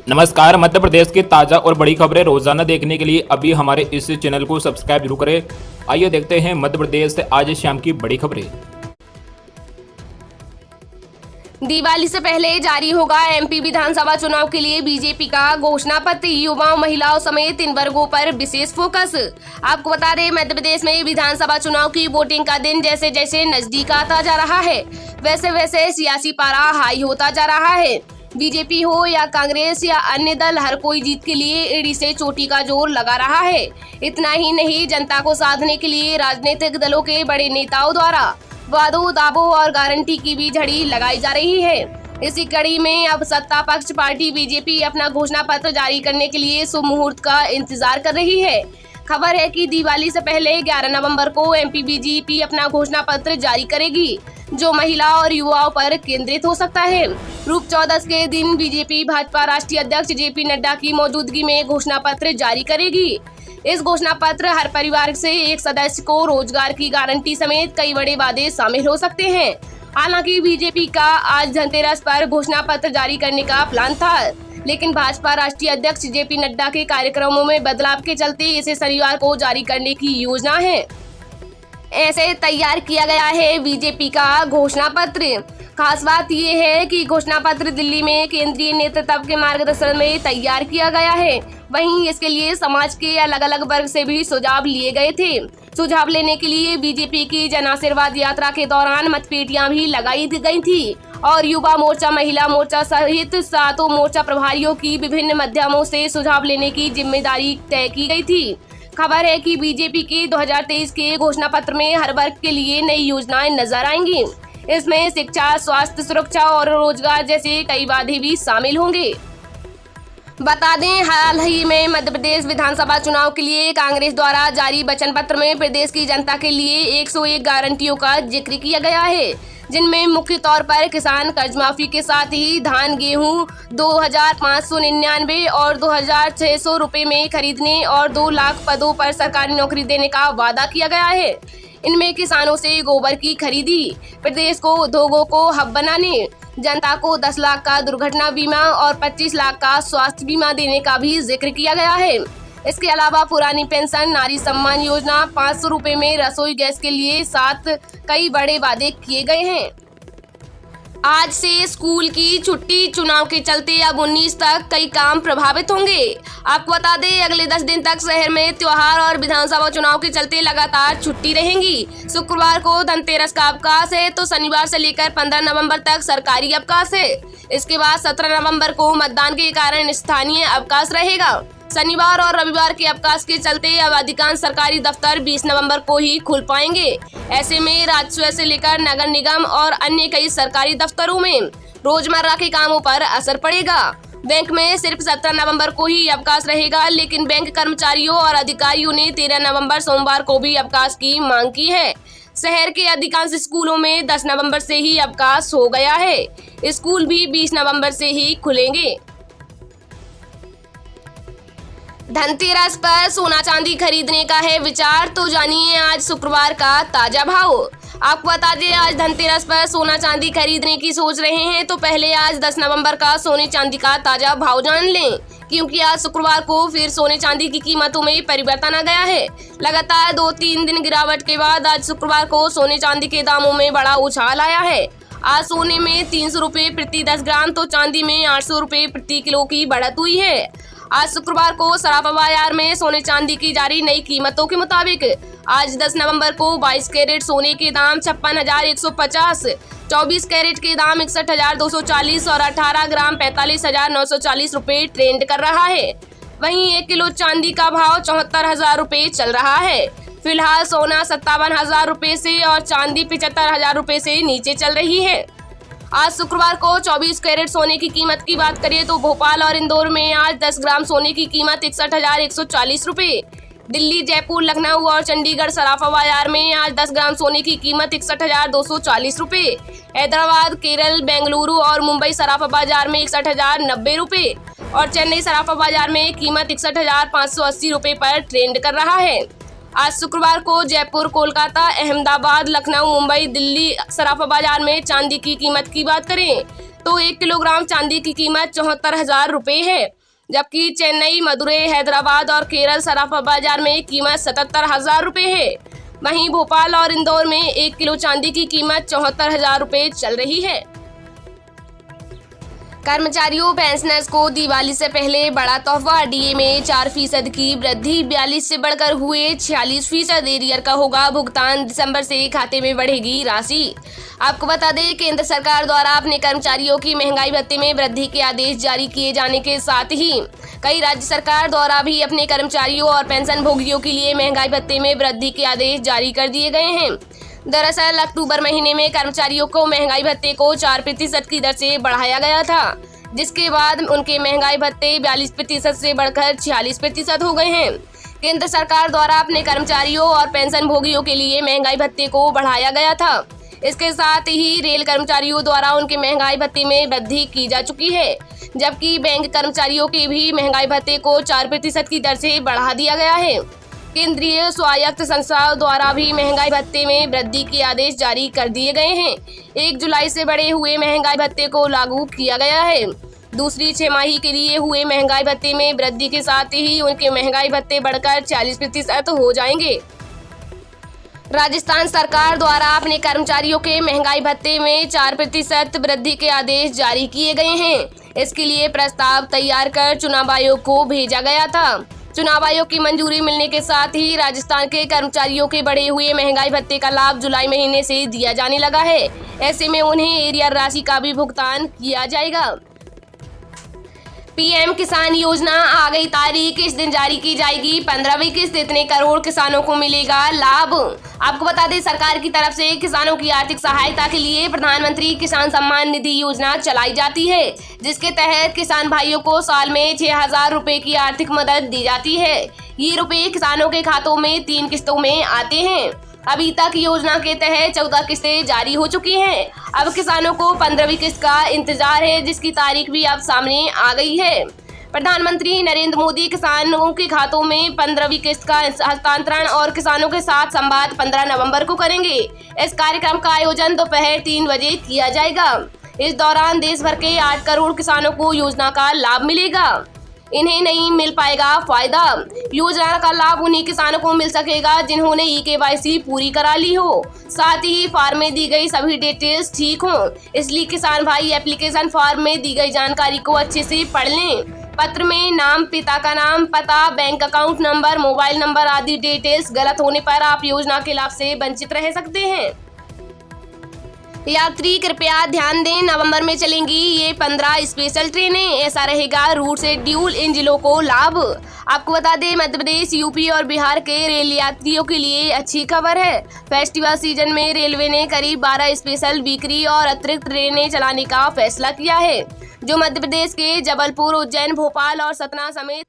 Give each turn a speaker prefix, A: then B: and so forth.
A: नमस्कार। मध्य प्रदेश की ताज़ा और बड़ी खबरें रोजाना देखने के लिए अभी हमारे इस चैनल को सब्सक्राइब जरूर करें। आइए देखते हैं मध्य प्रदेश से आज शाम की बड़ी खबरें।
B: दिवाली से पहले जारी होगा एमपी विधानसभा चुनाव के लिए बीजेपी का घोषणा पत्र। युवाओं, महिलाओं समेत इन वर्गों पर विशेष फोकस। आपको बता दें, मध्य प्रदेश में विधानसभा चुनाव की वोटिंग का दिन जैसे जैसे नजदीक आता जा रहा है, वैसे वैसे सियासी पारा हाई होता जा रहा है। बीजेपी हो या कांग्रेस या अन्य दल, हर कोई जीत के लिए एड़ी से चोटी का जोर लगा रहा है। इतना ही नहीं, जनता को साधने के लिए राजनीतिक दलों के बड़े नेताओं द्वारा वादों, दावों और गारंटी की भी झड़ी लगाई जा रही है। इसी कड़ी में अब सत्ता पक्ष पार्टी बीजेपी अपना घोषणा पत्र जारी करने के लिए शुभ मुहूर्त का इंतजार कर रही है। खबर है कि दिवाली से पहले 11 नवंबर को एमपी बीजेपी अपना घोषणा पत्र जारी करेगी, जो महिला और युवाओं पर केंद्रित हो सकता है। रूप चौदस के दिन बीजेपी भाजपा राष्ट्रीय अध्यक्ष जेपी नड्डा की मौजूदगी में घोषणा पत्र जारी करेगी। इस घोषणा पत्र हर परिवार से एक सदस्य को रोजगार की गारंटी समेत कई बड़े वादे शामिल हो सकते हैं। हालांकि बीजेपी का आज धनतेरस पर घोषणा पत्र जारी करने का प्लान था, लेकिन भाजपा राष्ट्रीय अध्यक्ष जेपी नड्डा के कार्यक्रमों में बदलाव के चलते इसे शनिवार को जारी करने की योजना है। ऐसे तैयार किया गया है बीजेपी का घोषणा पत्र। खास बात ये है कि घोषणा पत्र दिल्ली में केंद्रीय नेतृत्व के मार्गदर्शन में तैयार किया गया है। वहीं इसके लिए समाज के अलग अलग वर्ग से भी सुझाव लिए गए थे। सुझाव लेने के लिए बीजेपी की जन आशीर्वाद यात्रा के दौरान मतपेटियां भी लगाई गई थी और युवा मोर्चा, महिला मोर्चा सहित सातों मोर्चा प्रभारियों की विभिन्न माध्यमों से सुझाव लेने की जिम्मेदारी तय की गई थी। खबर है कि बीजेपी के 2023 के घोषणा पत्र में हर वर्ग के लिए नई योजनाएं नजर आएंगी। इसमें शिक्षा, स्वास्थ्य, सुरक्षा और रोजगार जैसे कई वादे भी शामिल होंगे। बता दें, हाल ही में मध्य प्रदेश विधानसभा चुनाव के लिए कांग्रेस द्वारा जारी वचन पत्र में प्रदेश की जनता के लिए 101 गारंटियों का जिक्र किया गया है, जिनमें मुख्य तौर पर किसान कर्ज माफी के साथ ही धान, गेहूं 2,599 और 2,600 रुपए में खरीदने और 2 लाख पदों पर सरकारी नौकरी देने का वादा किया गया है। इनमें किसानों से गोबर की खरीदी, प्रदेश को उद्योगों को हब बनाने, जनता को 10 लाख का दुर्घटना बीमा और 25 लाख का स्वास्थ्य बीमा देने का भी जिक्र किया गया है। इसके अलावा पुरानी पेंशन, नारी सम्मान योजना, 500 रुपए में रसोई गैस के लिए साथ कई बड़े वादे किए गए हैं। आज से स्कूल की छुट्टी, चुनाव के चलते अब 19 तक कई काम प्रभावित होंगे। आपको बता दें, अगले 10 दिन तक शहर में त्योहार और विधानसभा चुनाव के चलते लगातार छुट्टी रहेंगी। शुक्रवार को धनतेरस का अवकाश है, तो शनिवार से लेकर 15 नवंबर तक सरकारी अवकाश है। इसके बाद 17 नवंबर को मतदान के कारण स्थानीय अवकाश रहेगा। शनिवार और रविवार के अवकाश के चलते अब अधिकांश सरकारी दफ्तर 20 नवंबर को ही खुल पाएंगे। ऐसे में राजस्व से लेकर नगर निगम और अन्य कई सरकारी दफ्तरों में रोजमर्रा के कामों पर असर पड़ेगा। बैंक में सिर्फ 17 नवंबर को ही अवकाश रहेगा, लेकिन बैंक कर्मचारियों और अधिकारियों ने 13 नवंबर सोमवार को भी अवकाश की मांग की है। शहर के अधिकांश स्कूलों में 10 नवंबर से ही अवकाश हो गया है। स्कूल भी 20 नवंबर से ही खुलेंगे। धनतेरस पर सोना चांदी खरीदने का है विचार, तो जानिए आज शुक्रवार का ताजा भाव। आपको बता दें, आज धनतेरस पर सोना चांदी खरीदने की सोच रहे हैं तो पहले आज 10 नवंबर का सोने चांदी का ताजा भाव जान लें, क्योंकि आज शुक्रवार को फिर सोने चांदी की कीमतों में परिवर्तन आ गया है। लगातार 2-3 दिन गिरावट के बाद आज शुक्रवार को सोने चांदी के दामों में बड़ा उछाल आया है। आज सोने में 300 रुपए प्रति 10 ग्राम तो चांदी में 800 रुपए प्रति किलो की बढ़त हुई है। आज शुक्रवार को सराफा बाजार में सोने चांदी की जारी नई कीमतों के मुताबिक आज 10 नवंबर को 22 कैरेट सोने के दाम 56,150, 24 कैरेट के दाम 61,240 और 18 ग्राम 45,940 रुपए ट्रेंड कर रहा है। वहीं 1 किलो चांदी का भाव 74,000 रुपए चल रहा है। फिलहाल सोना 57,000 रुपए से और चांदी 75,000 रुपए से नीचे चल रही है। आज शुक्रवार को 24 कैरेट सोने की कीमत की बात करें तो भोपाल और इंदौर में आज 10 ग्राम सोने की कीमत 61,140 रुपए, दिल्ली, जयपुर, लखनऊ और चंडीगढ़ सराफा बाजार में आज 10 ग्राम सोने की कीमत 61,240 रुपए, हैदराबाद, केरल, बेंगलुरु और मुंबई सराफा बाजार में 61,090 रुपए और चेन्नई सराफा बाजार में कीमत 61,580 रुपए पर ट्रेंड कर रहा है। आज शुक्रवार को जयपुर, कोलकाता, अहमदाबाद, लखनऊ, मुंबई, दिल्ली सराफा बाजार में चांदी की कीमत की बात करें तो 1 किलोग्राम चांदी की कीमत 74,000 रुपये है, जबकि चेन्नई, मदुरै, हैदराबाद और केरल सराफा बाजार में कीमत 77,000 रुपये है। वहीं भोपाल और इंदौर में 1 किलो चांदी की कीमत 74,000 रुपये चल रही है। कर्मचारियों पेंशनर्स को दिवाली से पहले बड़ा तोहफा। डीए में 4% की वृद्धि, 42 से बढ़कर हुए 46%। एरियर का होगा भुगतान, दिसंबर से खाते में बढ़ेगी राशि। आपको बता दें, केंद्र सरकार द्वारा अपने कर्मचारियों की महंगाई भत्ते में वृद्धि के आदेश जारी किए जाने के साथ ही कई राज्य सरकार द्वारा भी अपने कर्मचारियों और पेंशन भोगियों के लिए महंगाई भत्ते में वृद्धि के आदेश जारी कर दिए गए हैं। दरअसल अक्टूबर महीने में कर्मचारियों को महंगाई भत्ते को 4% की दर से बढ़ाया गया था, जिसके बाद उनके महंगाई भत्ते 42% से बढ़कर 46% हो गए हैं। केंद्र सरकार द्वारा अपने कर्मचारियों और पेंशन भोगियों के लिए महंगाई भत्ते को बढ़ाया गया था। इसके साथ ही रेल कर्मचारियों द्वारा उनके महंगाई भत्ते में वृद्धि की जा चुकी है, जबकि बैंक कर्मचारियों के भी महंगाई भत्ते को 4% की दर से बढ़ा दिया गया है। केंद्रीय स्वायत्त संस्थाओं द्वारा भी महंगाई भत्ते में वृद्धि के आदेश जारी कर दिए गए हैं। 1 जुलाई से बढ़े हुए महंगाई भत्ते को लागू किया गया है। दूसरी छमाही के लिए हुए महंगाई भत्ते में वृद्धि के साथ ही उनके महंगाई भत्ते बढ़कर 40% हो जाएंगे। राजस्थान सरकार द्वारा अपने कर्मचारियों के महंगाई भत्ते में 4% वृद्धि के आदेश जारी किए गए हैं। इसके लिए प्रस्ताव तैयार कर चुनाव आयोग को भेजा गया था। चुनाव आयोग की मंजूरी मिलने के साथ ही राजस्थान के कर्मचारियों के बढ़े हुए महंगाई भत्ते का लाभ जुलाई महीने से दिया जाने लगा है। ऐसे में उन्हें एरियर राशि का भी भुगतान किया जाएगा। पीएम किसान योजना आ गई तारीख, इस दिन जारी की जाएगी 15वीं किस्त। इतने करोड़ किसानों को मिलेगा लाभ। आपको बता दें, सरकार की तरफ से किसानों की आर्थिक सहायता के लिए प्रधानमंत्री किसान सम्मान निधि योजना चलाई जाती है, जिसके तहत किसान भाइयों को साल में 6,000 रुपए की आर्थिक मदद दी जाती है। ये रुपए किसानों के खातों में 3 किस्तों में आते हैं। अभी तक योजना के तहत 14 किस्तें जारी हो चुकी हैं। अब किसानों को 15वीं किस्त का इंतजार है, जिसकी तारीख भी अब सामने आ गई है। प्रधानमंत्री नरेंद्र मोदी किसानों के खातों में 15वीं किस्त का हस्तांतरण और किसानों के साथ संवाद 15 नवंबर को करेंगे। इस कार्यक्रम का आयोजन दोपहर 3 बजे किया जाएगा। इस दौरान देश भर के 8 करोड़ किसानों को योजना का लाभ मिलेगा। इन्हें नहीं मिल पाएगा फायदा। योजना का लाभ उन्हीं किसानों को मिल सकेगा जिन्होंने KYC पूरी करा ली हो, साथ ही फॉर्म में दी गई सभी डिटेल्स ठीक हों। इसलिए किसान भाई एप्लीकेशन फॉर्म में दी गई जानकारी को अच्छे से पढ़ लें। पत्र में नाम, पिता का नाम, पता, bank account number, mobile number आदि डिटेल्स गलत होने पर आप योजना के लाभ से वंचित रह सकते हैं। यात्री कृपया ध्यान दें, नवंबर में चलेंगी ये 15 स्पेशल ट्रेनें। ऐसा रहेगा रूट शेड्यूल, इन जिलों को लाभ। आपको बता दें, मध्य प्रदेश, यूपी और बिहार के रेल यात्रियों के लिए अच्छी खबर है। फेस्टिवल सीजन में रेलवे ने करीब 12 स्पेशल वीकली और अतिरिक्त ट्रेनें चलाने का फैसला किया है, जो मध्य प्रदेश के जबलपुर, उज्जैन, भोपाल और सतना समेत